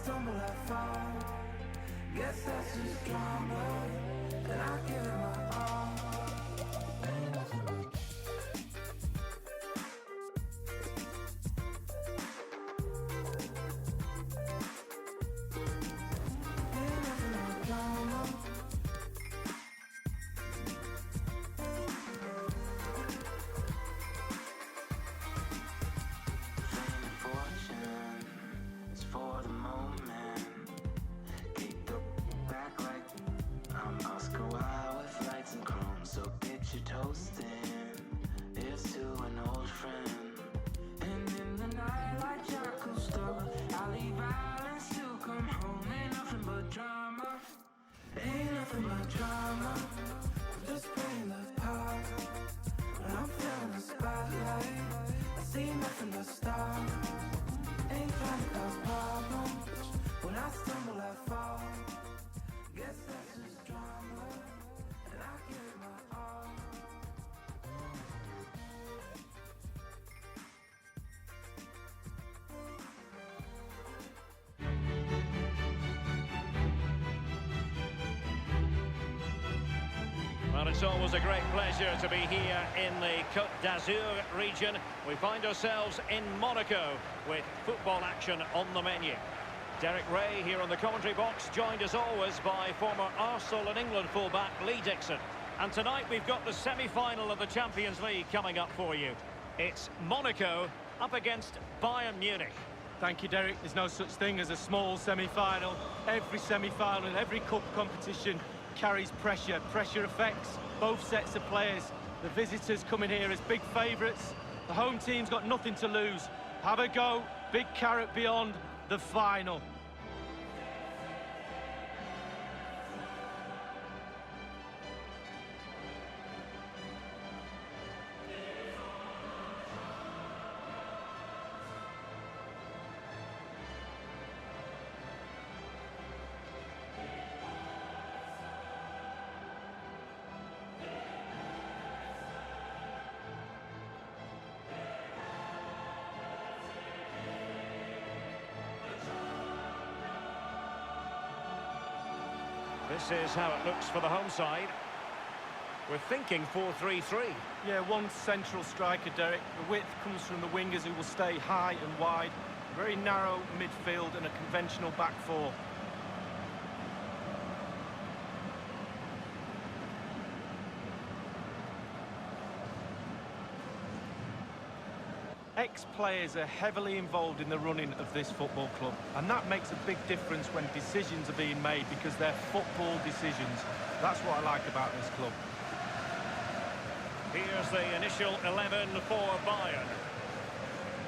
stumble, I fall. Guess that's just drama, and I give it my all. Ain't nothing but drama, I'm just playing the part. When I'm feeling the spotlight, I see nothing but stars. Ain't trying to cause problems, when I stumble I fall. Guess that's just drama, and I give it my all. Well, it's always a great pleasure to be here in the Côte d'Azur region. We find ourselves in Monaco with football action on the menu. Derek Ray here on the commentary box, joined as always by former Arsenal and England fullback Lee Dixon. And tonight we've got the semi-final of the Champions League coming up for you. It's Monaco up against Bayern Munich. Thank you, Derek. There's no such thing as a small semi-final. Every semi-final and every cup competition carries pressure. Pressure affects both sets of players. The visitors come in here as big favourites. The home team's got nothing to lose. Have a go. Big carrot beyond the final. This is how it looks for the home side. We're thinking 4-3-3. Yeah, one central striker, Derek. The width comes from the wingers who will stay high and wide. Very narrow midfield and a conventional back four. Ex-players are heavily involved in the running of this football club, and that makes a big difference when decisions are being made, because they're football decisions. That's what I like about this club. Here's the initial 11 for Bayern.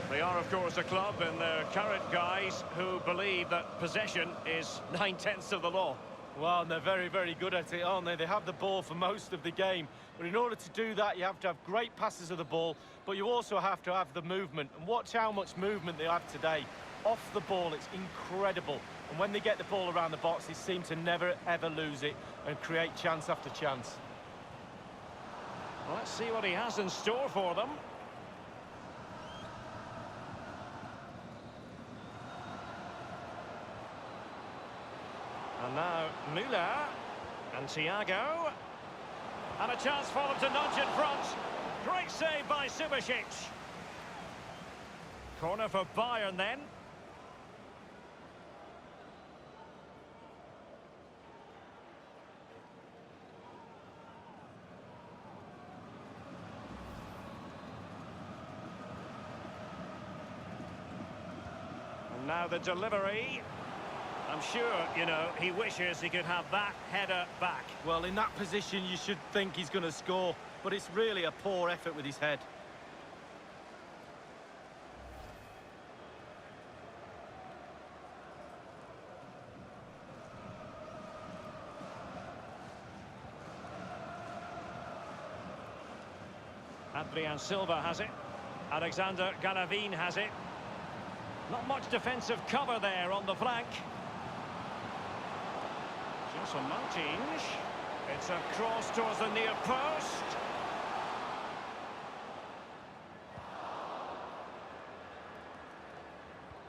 They are, of course, a club in their current guise who believe that possession is 9/10 of the law. Well, and they're very, very good at it, aren't they? They have the ball for most of the game. But in order to do that, you have to have great passes of the ball, but you also have to have the movement. And watch how much movement they have today. Off the ball, it's incredible. And when they get the ball around the box, they seem to never, ever lose it and create chance after chance. Well, let's see what he has in store for them. And now Müller and Thiago. And a chance for them to nudge in front. Great save by Subasic. Corner for Bayern then. And now the delivery. I'm sure, you know, he wishes he could have that header back. Well, in that position, you should think he's going to score, but it's really a poor effort with his head. Adrian Silva has it. Alexander Galavin has it. Not much defensive cover there on the flank. Jason Martins. It's a cross towards the near post.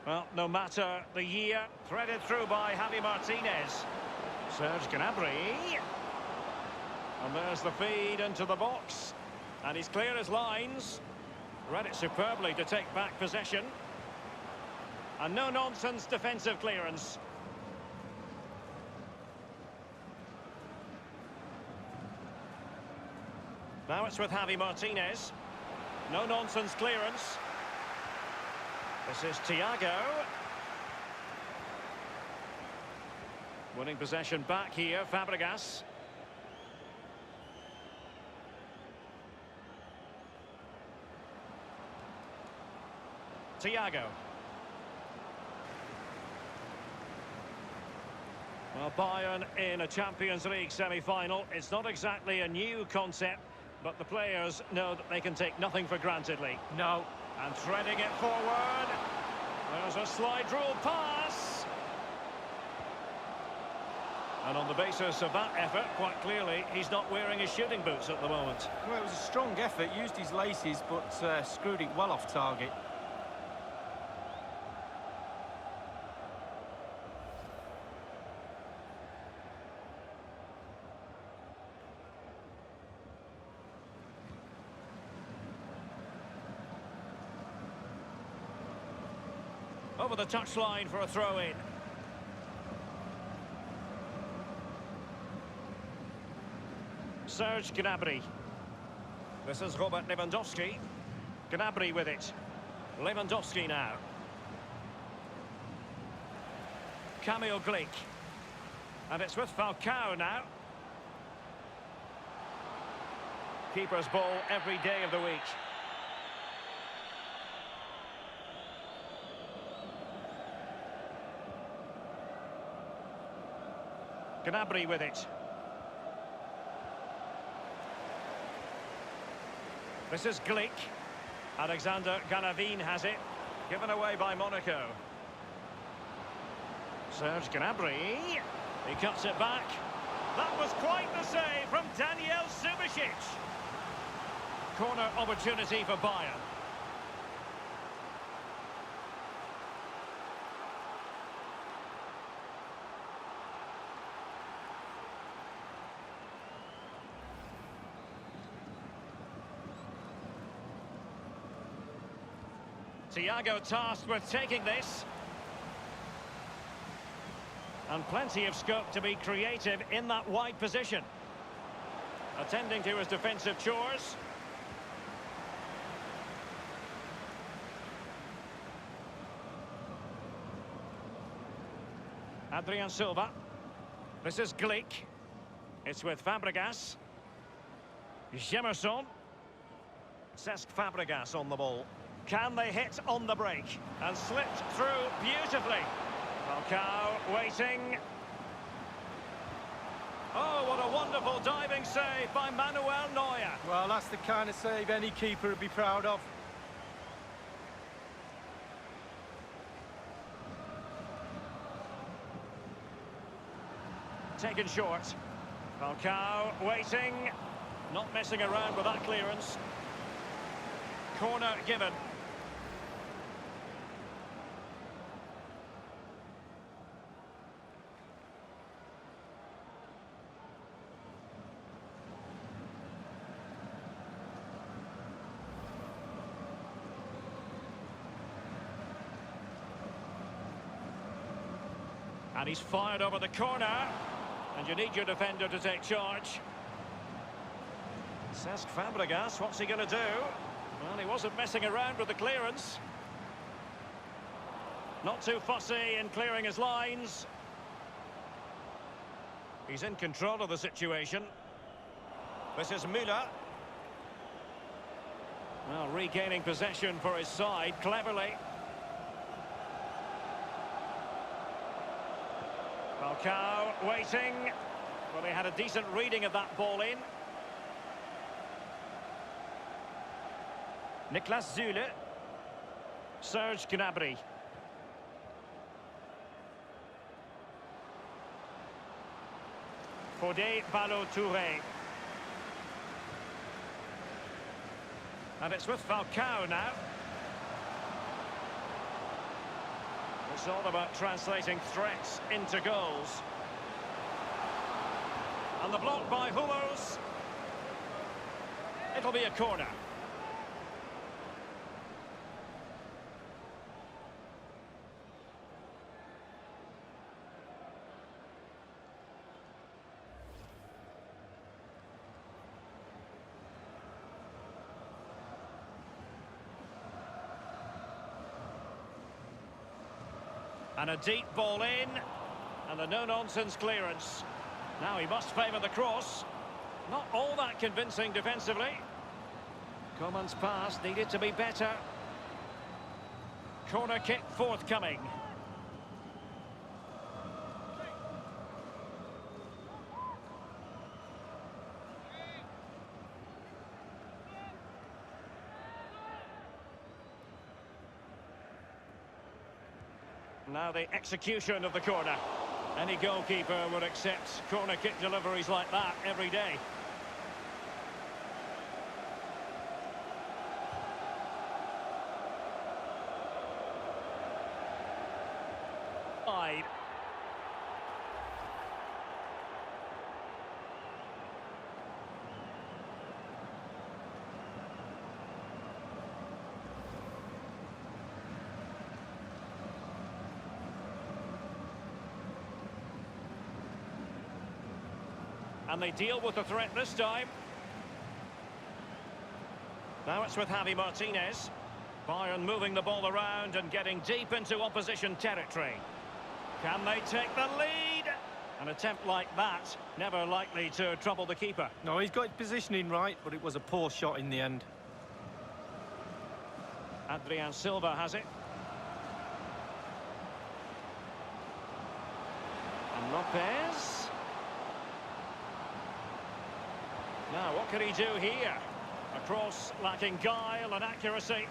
Well, no matter the year, threaded through by Javi Martinez. Serge Gnabry. And there's the feed into the box. And he's clear as lines. Read it superbly to take back possession. And no-nonsense defensive clearance. Now it's with Javi Martinez. No-nonsense clearance. This is Thiago. Winning possession back here, Fabregas. Thiago. Well, Bayern in a Champions League semi-final. It's not exactly a new concept, but the players know that they can take nothing for grantedly. No. And threading it forward. There's a slide rule pass. And on the basis of that effort, quite clearly, he's not wearing his shooting boots at the moment. Well, it was a strong effort, used his laces, but screwed it well off target. Over the touchline for a throw-in. Serge Gnabry. This is Robert Lewandowski. Gnabry with it. Lewandowski now. Kamil Glik. And it's with Falcao now. Keeper's ball every day of the week. Gnabry with it. This is Glik. Alexander Golovin has it. Given away by Monaco. Serge Gnabry. He cuts it back. That was quite the save from Daniel Subasic. Corner opportunity for Bayern. Thiago tasked with taking this. And plenty of scope to be creative in that wide position. Attending to his defensive chores. Adrian Silva. This is Glik. It's with Fabregas. Jemerson. Cesc Fabregas on the ball. Can they hit on the break? And slipped through beautifully. Falcao waiting. Oh, what a wonderful diving save by Manuel Neuer. Well, that's the kind of save any keeper would be proud of. Taken short. Falcao waiting. Not messing around with that clearance. Corner given. And he's fired over the corner. And you need your defender to take charge. Cesc Fabregas, what's he going to do? Well, he wasn't messing around with the clearance. Not too fussy in clearing his lines. He's in control of the situation. This is Müller. Well, regaining possession for his side cleverly. Falcao waiting. Well, he had a decent reading of that ball in. Niklas Süle. Serge Gnabry. Fodé Ballo-Touré. And it's with Falcao now. It's all about translating threats into goals. And the block by Hummels. It'll be a corner. And a deep ball in, and a no-nonsense clearance. Now he must favour the cross. Not all that convincing defensively. Coman's pass needed to be better. Corner kick forthcoming. Now the execution of the corner. Any goalkeeper would accept corner kick deliveries like that every day. Wide. And they deal with the threat this time. Now it's with Javi Martinez. Bayern moving the ball around and getting deep into opposition territory. Can they take the lead? An attempt like that, never likely to trouble the keeper. No, he's got his positioning right, but it was a poor shot in the end. Adrian Silva has it. And Lopez. Now, what can he do here? A cross lacking guile and accuracy.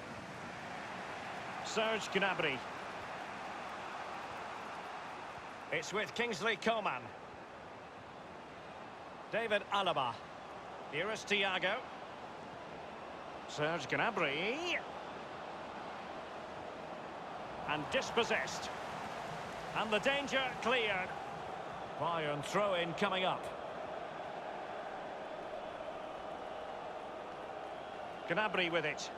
Serge Gnabry. It's with Kingsley Coman. David Alaba. Here is Thiago. Serge Gnabry. And dispossessed. And the danger cleared. Bayern throw-in coming up. Gnabry with it.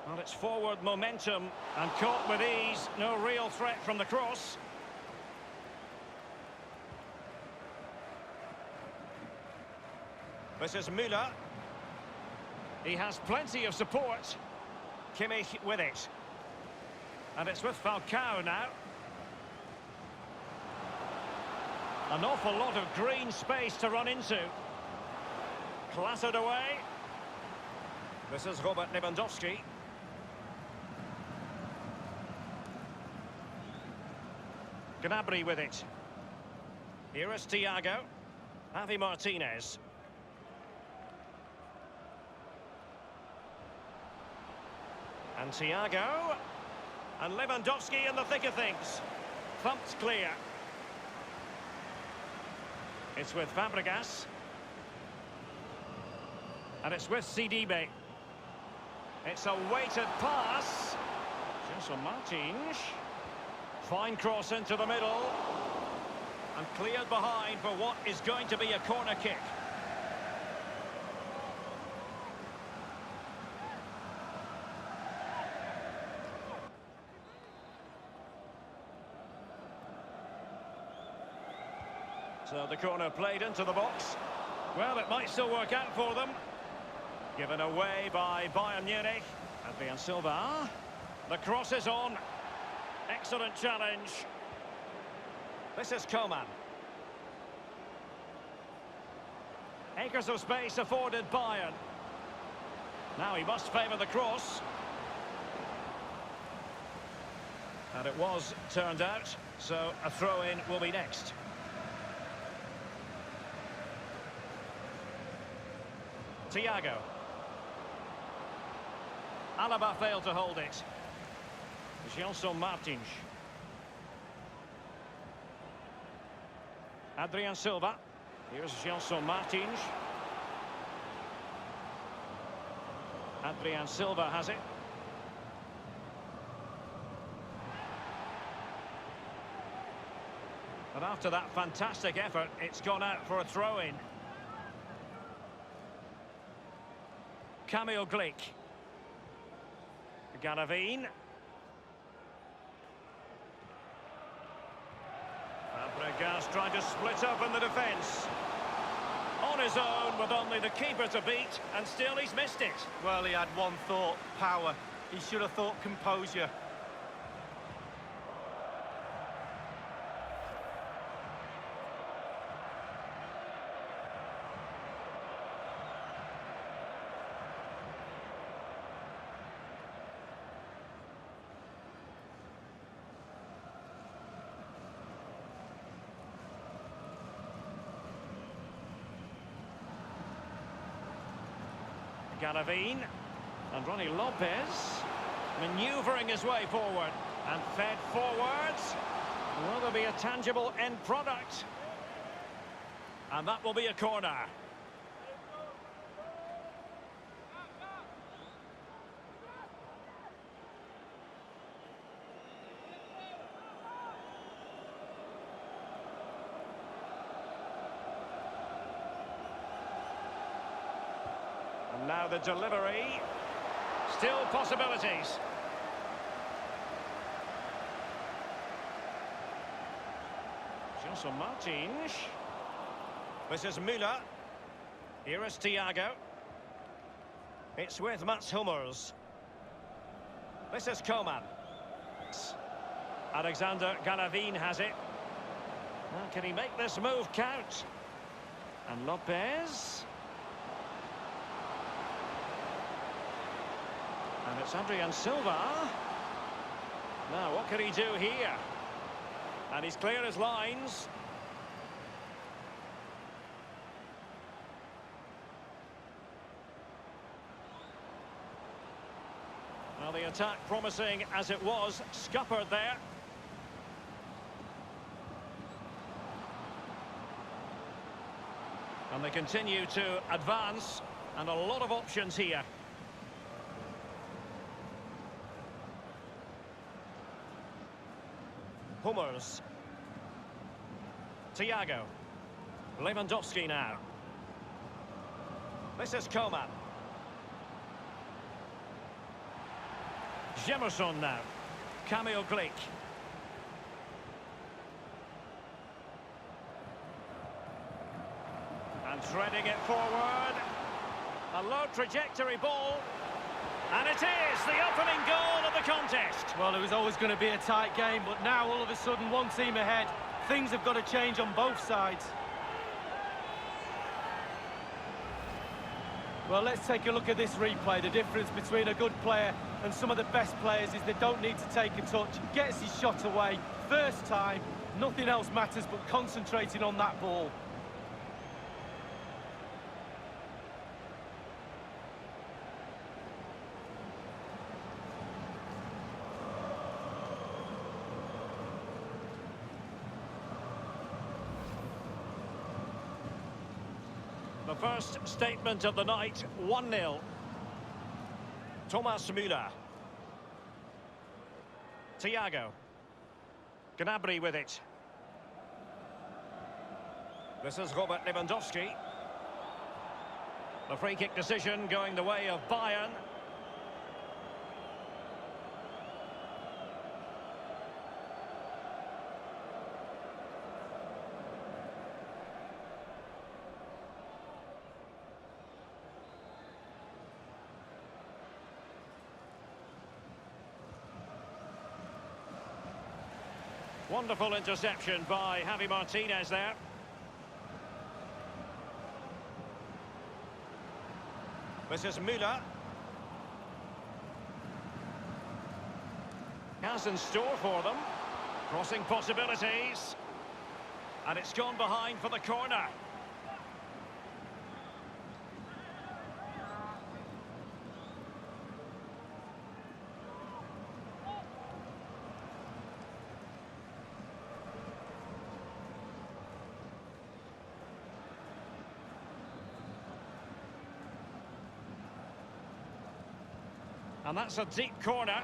Well, it's forward momentum and caught with ease. No real threat from the cross. This is Müller. He has plenty of support. Kimmich with it. And it's with Falcao now. An awful lot of green space to run into. Clattered away. This is Robert Lewandowski. Gnabry with it. Here is Thiago. Javi Martinez. And Thiago. And Lewandowski in the thick of things. Thumped clear. It's with Fabregas. And it's with Sidibe. It's a weighted pass. Gelson Martins. Fine cross into the middle. And cleared behind for what is going to be a corner kick. So the corner played into the box. Well, it might still work out for them. Given away by Bayern Munich. Adrian Silva. The cross is on. Excellent challenge. This is Coman. Acres of space afforded Bayern. Now he must favour the cross. And it was turned out, so a throw-in will be next. Thiago. Alaba failed to hold it. Gelson Martins. Adrian Silva. Here's Gelson Martins. Adrian Silva has it. But after that fantastic effort, it's gone out for a throw-in. Kamil Glik. Galavine. Fabregas trying to split up in the defence. On his own with only the keeper to beat, and still he's missed it. Well, he had one thought, power. He should have thought composure. Galavine and Ronnie Lopez manoeuvring his way forward and fed forwards. Will there be a tangible end product? And that will be a corner. And now the delivery. Still possibilities. Johnson Martins. This is Müller. Here is Thiago. It's with Mats Hummels. This is Coman. Alexander Galavine has it. Now, can he make this move count? And Lopez. And it's Adrian Silva. Now, what can he do here? And he's clear as lines. Well, the attack promising as it was, scuppered there. And they continue to advance, and a lot of options here. Hummels. Thiago. Lewandowski now. This is Coman. Jemerson now. Kamil Glik. And threading it forward. A low trajectory ball. And it is the opening goal of the contest. Well, it was always going to be a tight game, but now all of a sudden one team ahead. Things have got to change on both sides. Well, let's take a look at this replay. The difference between a good player and some of the best players is they don't need to take a touch. Gets his shot away. First time, nothing else matters but concentrating on that ball. The first statement of the night, 1-0. Thomas Müller. Thiago. Gnabry with it. This is Robert Lewandowski. The free kick decision going the way of Bayern. Wonderful interception by Javi Martinez there. This is Müller. Has in store for them. Crossing possibilities. And it's gone behind for the corner. And that's a deep corner.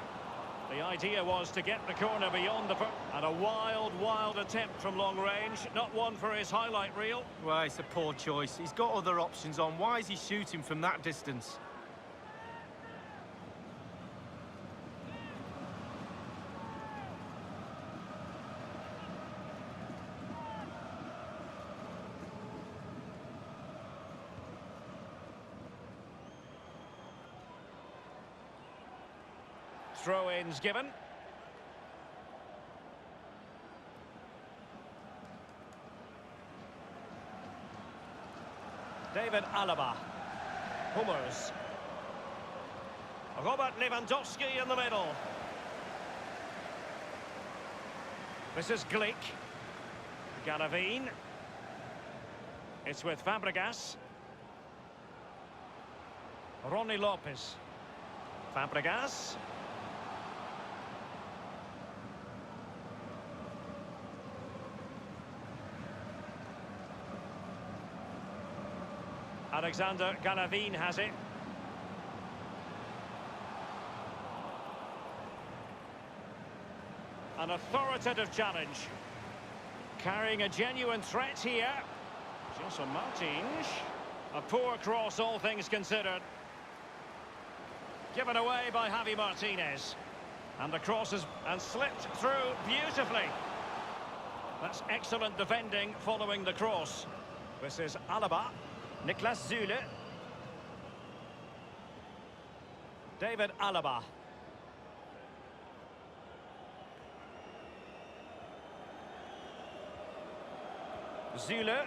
The idea was to get the corner beyond the... And a wild attempt from long range. Not one for his highlight reel. Well, it's a poor choice. He's got other options on. Why is he shooting from that distance? Throw-ins given. David Alaba. Hummers. Robert Lewandowski in the middle. This is Glick. Galavine. It's with Fabregas. Ronnie Lopez. Fabregas. Alexander Galavine has it. An authoritative challenge. Carrying a genuine threat here. Jose Martins. A poor cross, all things considered. Given away by Javi Martinez. And the cross has slipped through beautifully. That's excellent defending following the cross. This is Alaba. Niklas Süle. David Alaba. Süle.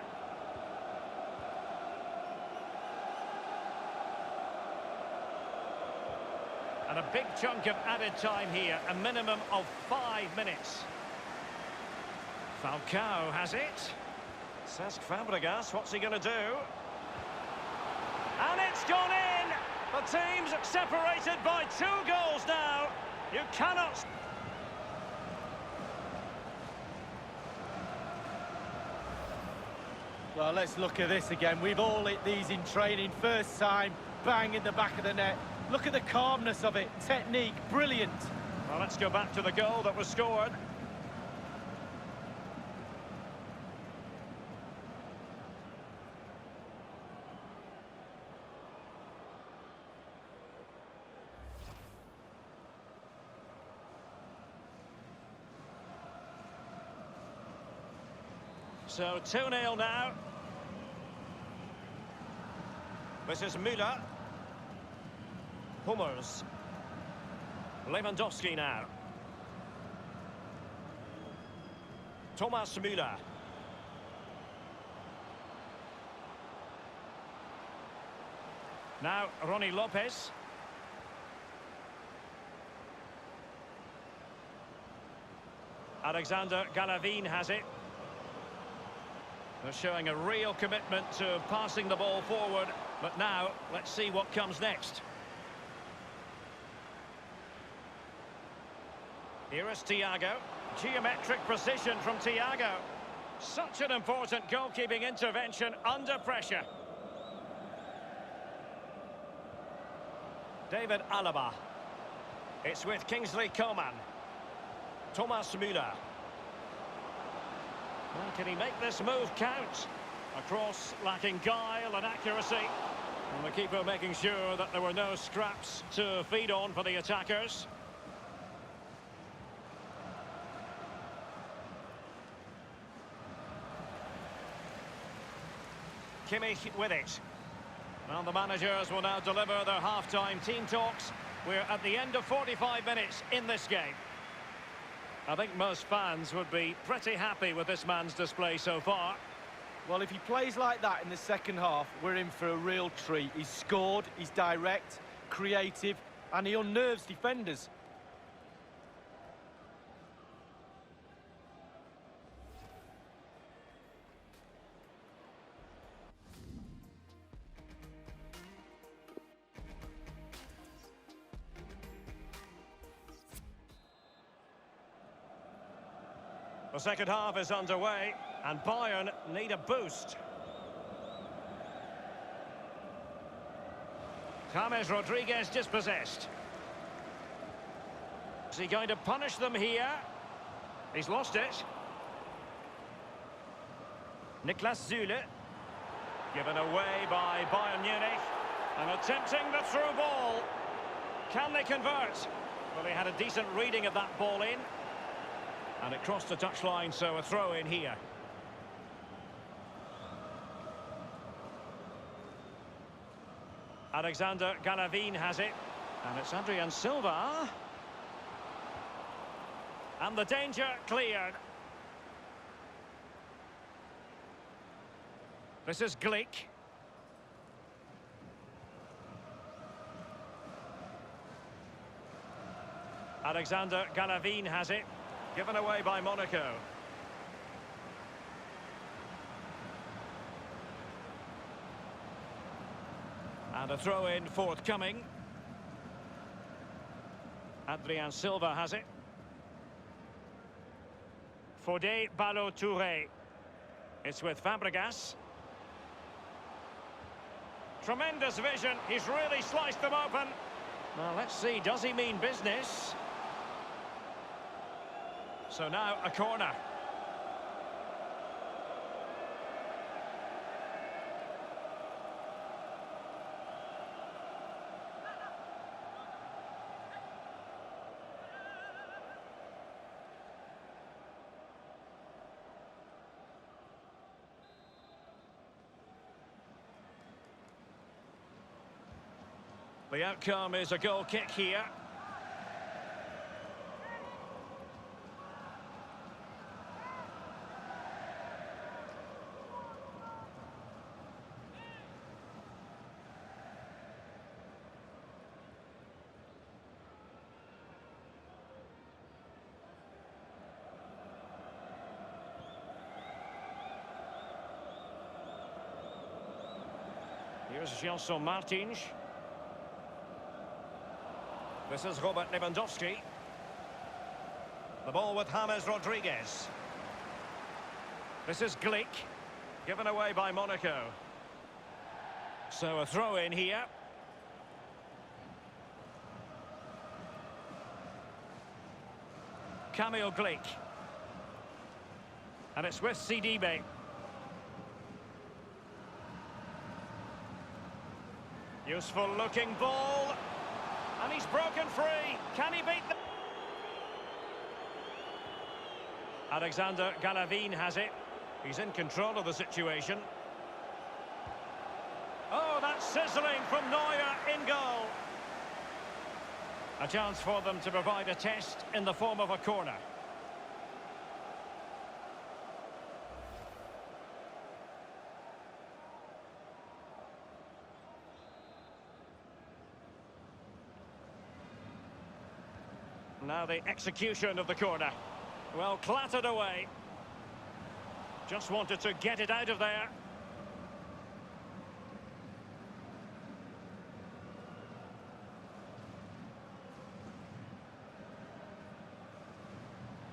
And a big chunk of added time here, a minimum of 5 minutes. Falcao has it. Cesc Fabregas, what's he going to do? And it's gone in! The team's separated by 2 goals now. You cannot... Well, let's look at this again. We've all hit these in training. First time, bang in the back of the net. Look at the calmness of it. Technique, brilliant. Well, let's go back to the goal that was scored. So 2-0 now. This is Müller. Hummers. Lewandowski now. Thomas Müller. Now Ronnie Lopez. Alexander Galavine has it. They're showing a real commitment to passing the ball forward. But now, let's see what comes next. Here is Thiago. Geometric precision from Thiago. Such an important goalkeeping intervention under pressure. David Alaba. It's with Kingsley Coman. Thomas Müller. Well, can he make this move count? A cross lacking guile and accuracy. And the keeper making sure that there were no scraps to feed on for the attackers. Kimmich with it. Well, the managers will now deliver their half-time team talks. We're at the end of 45 minutes in this game. I think most fans would be pretty happy with this man's display so far. Well, if he plays like that in the second half, we're in for a real treat. He's scored, he's direct, creative, and he unnerves defenders. The second half is underway, and Bayern need a boost. James Rodriguez dispossessed. he going to punish them here? He's lost it. Niklas Süle. Given away by Bayern Munich. And attempting the through ball. Can they convert? Well, he had a decent reading of that ball in. And it crossed the touchline, so a throw in here. Alexander Galavin has it. And it's Adrian Silva. And the danger cleared. This is Glick. Alexander Galavin has it. Given away by Monaco. And a throw-in forthcoming. Adrian Silva has it. Fodé Ballo-Touré. It's with Fabregas. Tremendous vision. He's really sliced them open. Well, let's see. Does he mean business? So now a corner. The outcome is a goal kick here. Here's Gelson Martins. This is Robert Lewandowski. The ball with James Rodriguez. This is Glick. Given away by Monaco. So a throw in here. Kamil Glick. And it's with Sidibe. Useful looking ball. And he's broken free. Can he beat them? Alexander Galavin has it. He's in control of the situation. Oh, that's sizzling from Neuer in goal. A chance for them to provide a test in the form of a corner. Now the execution of the corner. Well, clattered away. Just wanted to get it out of there.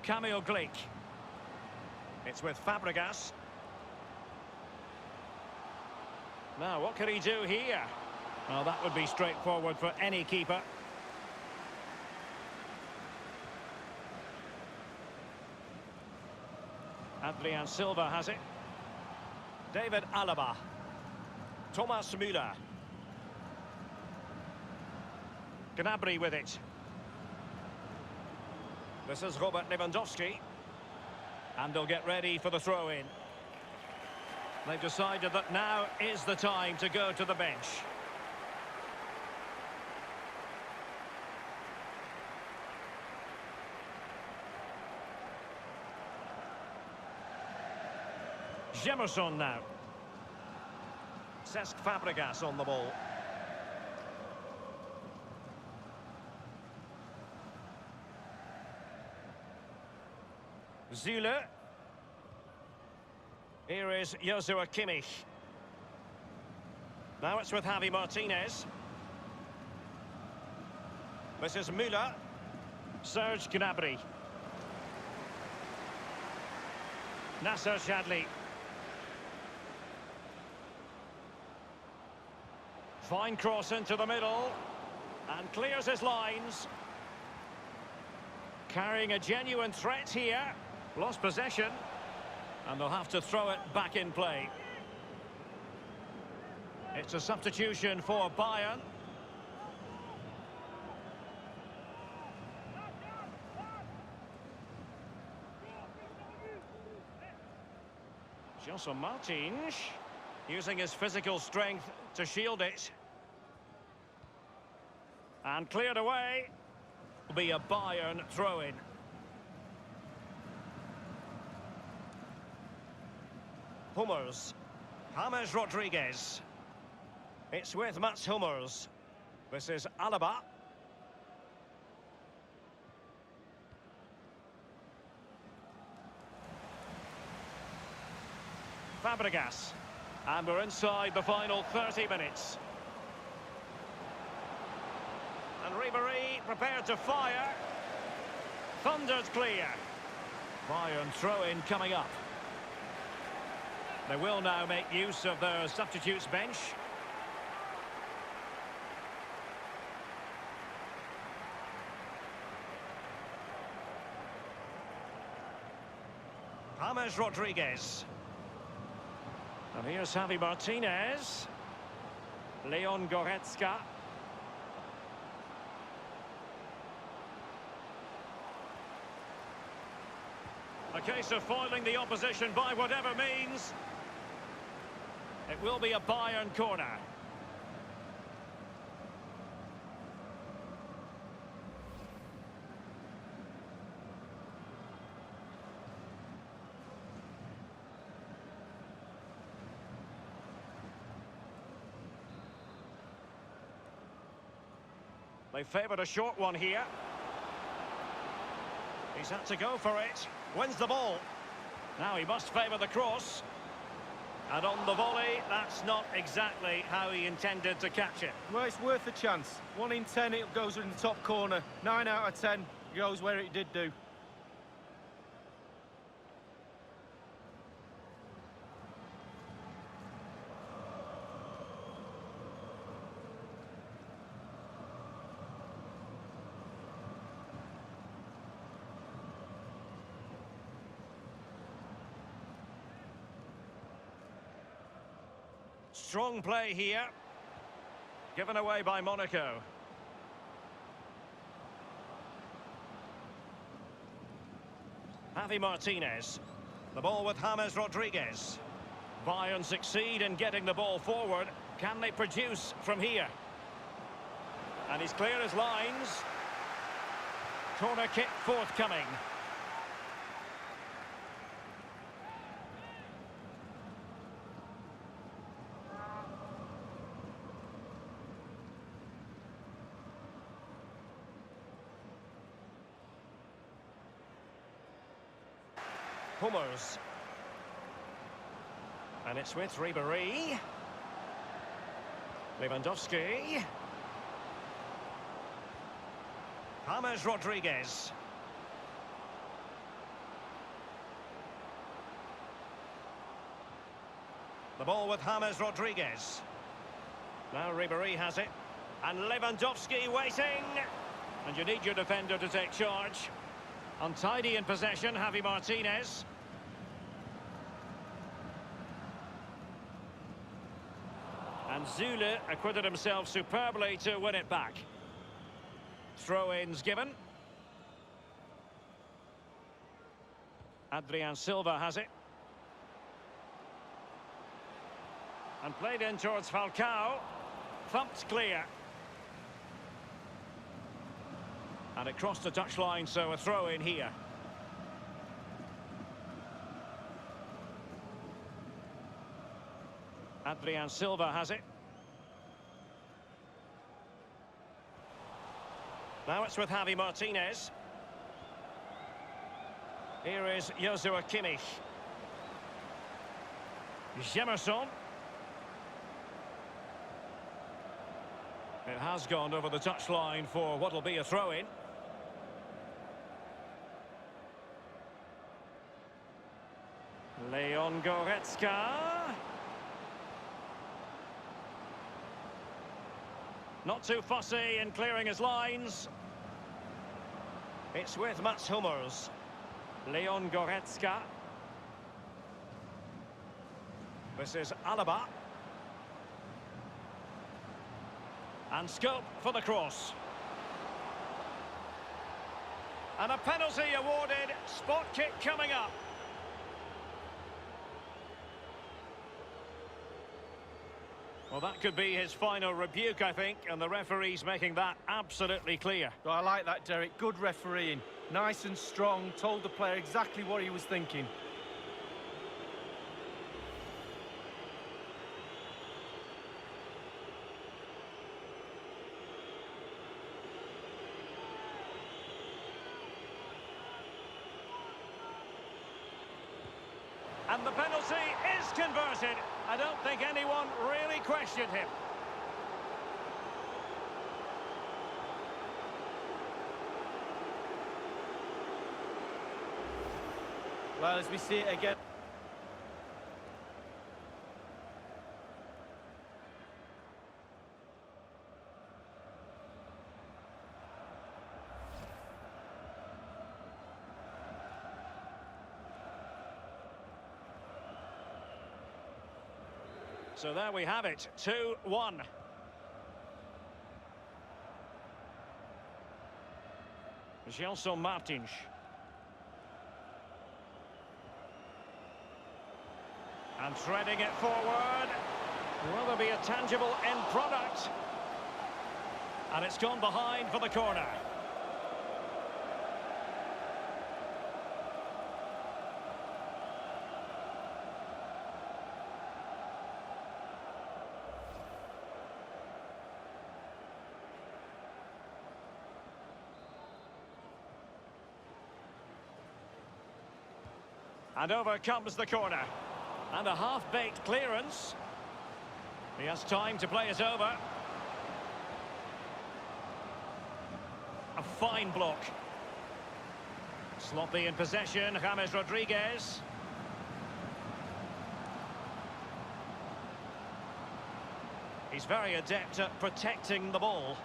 Kamil Glick. It's with Fabregas. Now, what can he do here? Well, that would be straightforward for any keeper. Adrian Silva has it. David Alaba. Thomas Müller. Gnabry with it. This is Robert Lewandowski. And they'll get ready for the throw-in. They've decided that now is the time to go to the bench. Jemerson now. Cesc Fabregas on the ball. Süle. Here is Joshua Kimmich. Now it's with Javi Martinez. This is Müller. Serge Gnabry. Nasser Chadli. Fine cross into the middle. And clears his lines. Carrying a genuine threat here. Lost possession. And they'll have to throw it back in play. It's a substitution for Bayern. Gelson Martins using his physical strength to shield it. And cleared away. Will be a Bayern throw-in. Hummels. James Rodriguez. It's with Mats Hummels. This is Alaba. Fabregas. And we're inside the final 30 minutes. And Ribéry prepared to fire. Thundered clear. Bayern throw-in coming up. They will now make use of their substitutes bench. James Rodriguez. And here's Javi Martinez. Leon Goretzka. A case of foiling the opposition by whatever means. It will be a Bayern corner. They favoured a short one here. He's had to go for it. Wins the ball. Now he must favour the cross. And on the volley, that's not exactly how he intended to catch it. Well, it's worth a chance. 1 in 10, it goes in the top corner. 9 out of 10 goes where it did do. Strong play here. Given away by Monaco. Javi Martinez. The ball with James Rodriguez. Bayern succeed in getting the ball forward. Can they produce from here? And he's clear as lines. Corner kick forthcoming. Hummels. And it's with Ribéry. Lewandowski. James Rodriguez. The ball with James Rodriguez. Now Ribéry has it. And Lewandowski waiting. And you need your defender to take charge. Untidy in possession, Javi Martinez. And Zule acquitted himself superbly to win it back. Throw-ins given. Adrian Silva has it. And played in towards Falcao. Thumped clear. And it crossed the touchline, so a throw-in here. Adrian Silva has it. Now it's with Javi Martinez. Here is Joshua Kimmich. Jemerson. It has gone over the touchline for what will be a throw-in. Leon Goretzka. Not too fussy in clearing his lines. It's with Mats Hummels. Leon Goretzka. This is Alaba. And scope for the cross. And a penalty awarded. Spot kick coming up. Well, that could be his final rebuke, I think, and the referee's making that absolutely clear. Well, I like that, Derek. Good refereeing. Nice and strong, told the player exactly what he was thinking. And the penalty is converted. I don't think anyone really questioned him. Well, as we see it again. So there we have it, 2-1. Gelson Martins. And threading it forward. Will there be a tangible end product? And it's gone behind for the corner. And over comes the corner. And a half-baked clearance. He has time to play it over. A fine block. Sloppy in possession, James Rodriguez. He's very adept at protecting the ball.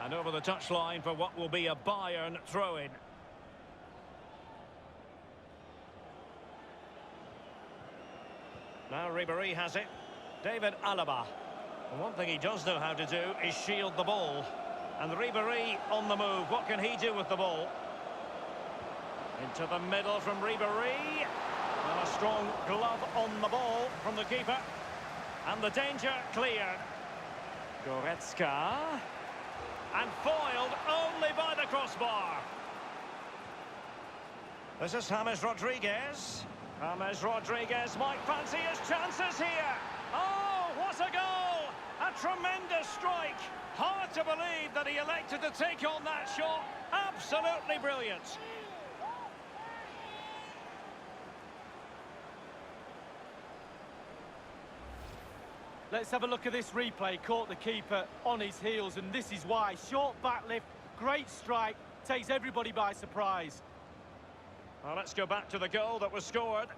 And over the touchline for what will be a Bayern throw-in. Now Ribéry has it. David Alaba. And one thing he does know how to do is shield the ball. And Ribéry on the move. What can he do with the ball? Into the middle from Ribéry. And a strong glove on the ball from the keeper. And the danger cleared. Goretzka. And foiled only by the crossbar. This is James Rodriguez. James Rodriguez might fancy his chances here. Oh, what a goal! A tremendous strike. Hard to believe that he elected to take on that shot. Absolutely brilliant. Let's have a look at this replay. Caught the keeper on his heels, and this is why. Short back lift, great strike, takes everybody by surprise. Well, let's go back to the goal that was scored.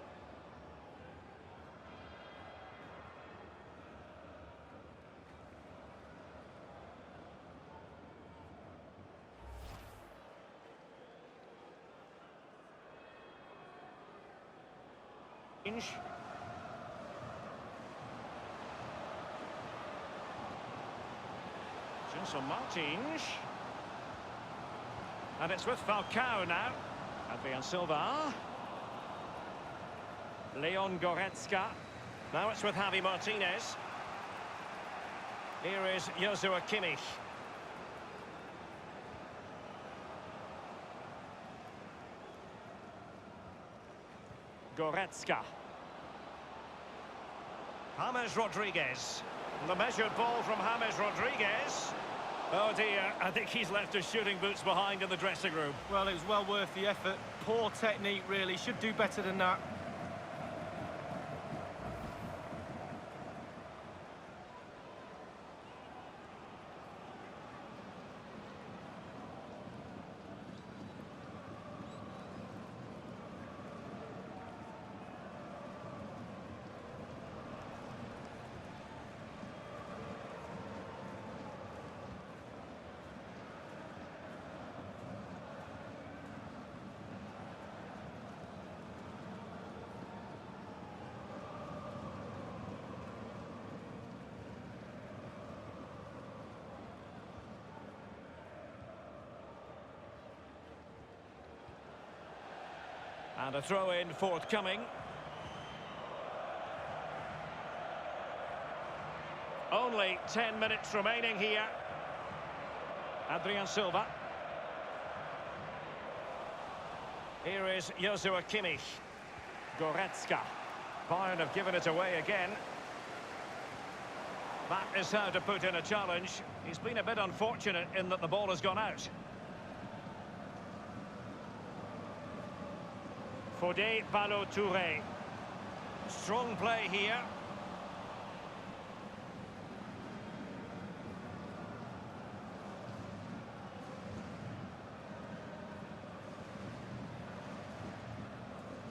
Gelson Martins. And it's with Falcao now. Adrian Silva. Leon Goretzka. Now it's with Javi Martinez. Here is Joshua Kimmich. Goretzka. James Rodriguez. The measured ball from James Rodriguez. Oh dear, I think he's left his shooting boots behind in the dressing room. Well, it was well worth the effort. Poor technique, really. Should do better than that. And a throw-in forthcoming. Only 10 minutes remaining here. Adrian Silva. Here is Joshua Kimmich. Goretzka. Bayern have given it away again. That is how to put in a challenge. He's been a bit unfortunate in that the ball has gone out. Fodé Ballo-Touré. Strong play here.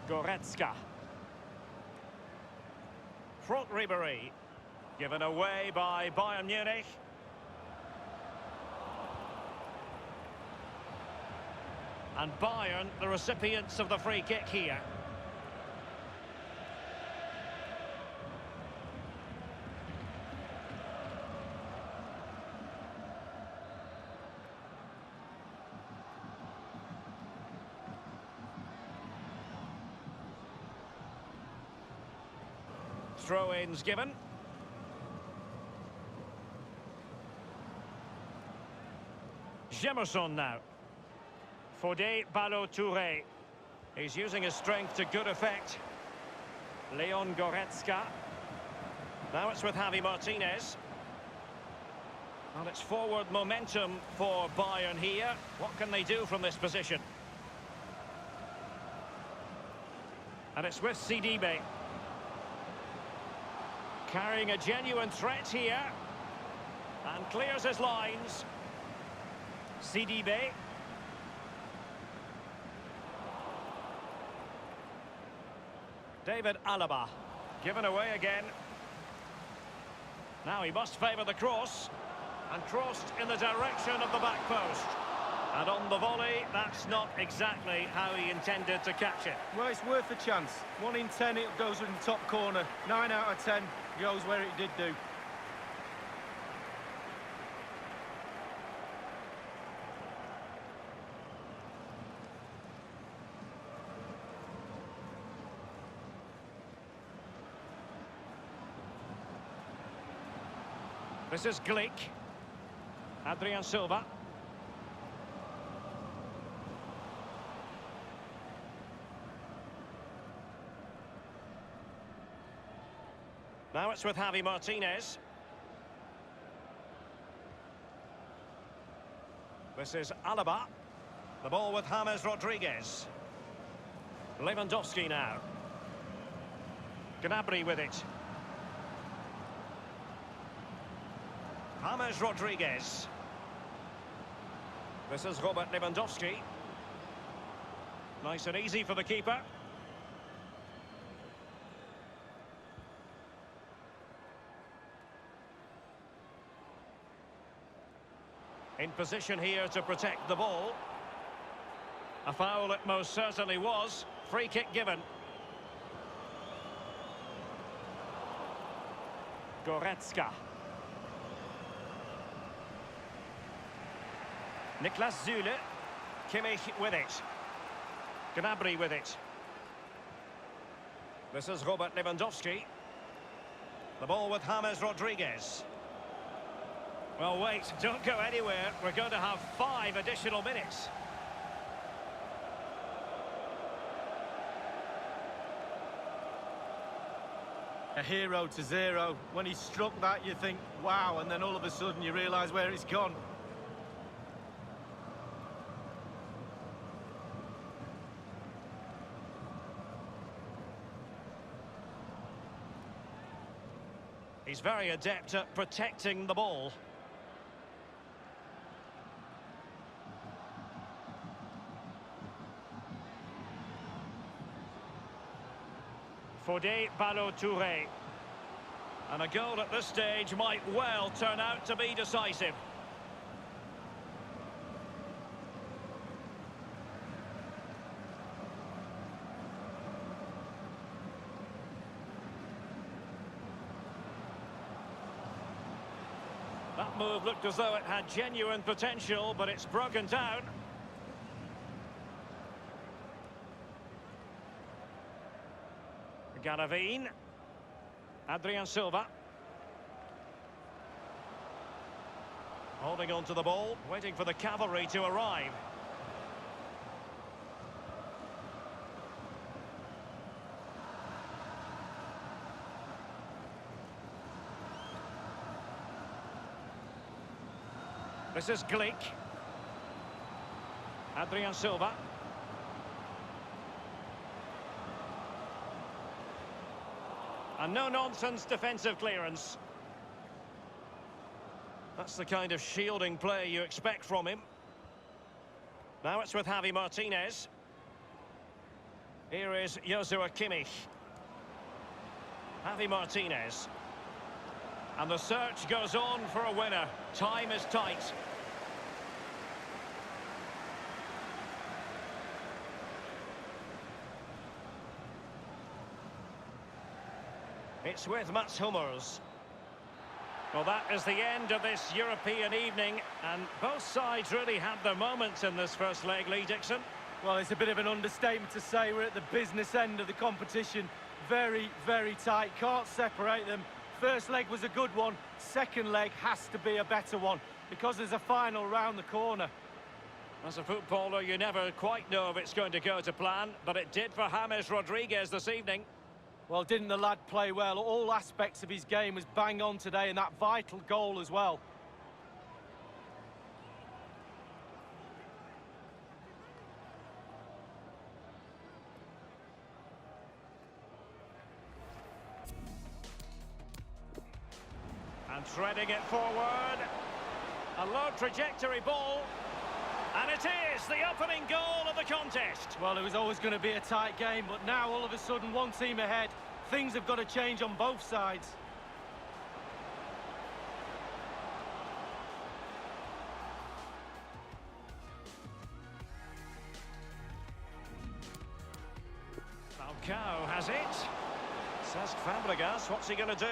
Goretzka. Franck Ribéry. Given away by Bayern Munich. And Bayern, the recipients of the free kick here. Throw-ins given. Jemerson now. Fodé Ballo-Touré. He's using his strength to good effect. Leon Goretzka. Now it's with Javi Martinez. Well, it's forward momentum for Bayern here. What can they do from this position? And it's with Sidibe. Carrying a genuine threat here. And clears his lines. Sidibe. David Alaba. Given away again. Now he must favour the cross. And crossed in the direction of the back post. And on the volley, that's not exactly how he intended to catch it. Well, it's worth a chance. 1 in 10, it goes in the top corner. 9 out of 10 goes where it did do. This is Glick. Adrian Silva. Now it's with Javi Martinez. This is Alaba. The ball with James Rodriguez. Lewandowski now. Gnabry with it. James Rodriguez. This is Robert Lewandowski. Nice and easy for the keeper. In position here to protect the ball. A foul it most certainly was. Free kick given. Goretzka. Niklas Süle. Kimmich with it. Gnabry with it. This is Robert Lewandowski. The ball with James Rodriguez. Well, wait, don't go anywhere. We're going to have 5 additional minutes. A hero to 0. When he struck that, you think, wow, and then all of a sudden you realise where it's gone. He's very adept at protecting the ball. Fodé Ballo-Touré. And a goal at this stage might well turn out to be decisive. That move looked as though it had genuine potential, but it's broken down. Garavine. Adrian Silva. Holding on to the ball, waiting for the cavalry to arrive. This is Glick. Adrian Silva. And no-nonsense defensive clearance. That's the kind of shielding play you expect from him. Now it's with Javi Martinez. Here is Joshua Kimmich. Javi Martinez. And the search goes on for a winner. Time is tight. It's with Mats Hummels. Well, that is the end of this European evening, and both sides really had their moments in this first leg, Lee Dixon. Well, it's a bit of an understatement to say we're at the business end of the competition. Very, very tight. Can't separate them. First leg was a good one. Second leg has to be a better one because there's a final round the corner. As a footballer, you never quite know if it's going to go to plan, but it did for James Rodriguez this evening. Well, didn't the lad play well? All aspects of his game was bang on today, and that vital goal as well. And threading it forward. A low trajectory ball. And it is the opening goal of the contest. Well, it was always going to be a tight game, but now all of a sudden one team ahead. Things have got to change on both sides. Falcao has it. Cesc Fabregas, what's he going to do?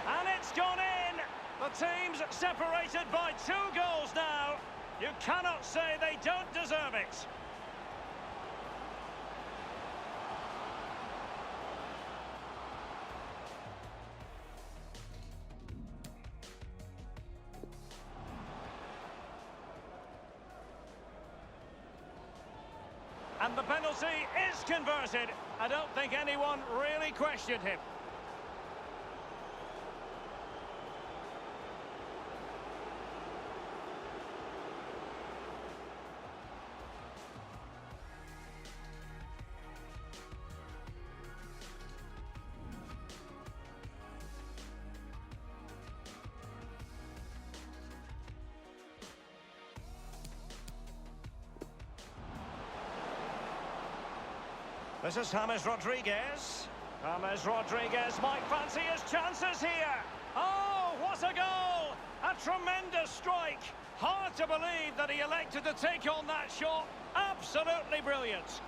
And it's gone in! The team's separated by 2 goals now. You cannot say they don't deserve it. And the penalty is converted. I don't think anyone really questioned him. This is James Rodriguez. James Rodriguez might fancy his chances here. Oh, what a goal! A tremendous strike. Hard to believe that he elected to take on that shot. Absolutely brilliant.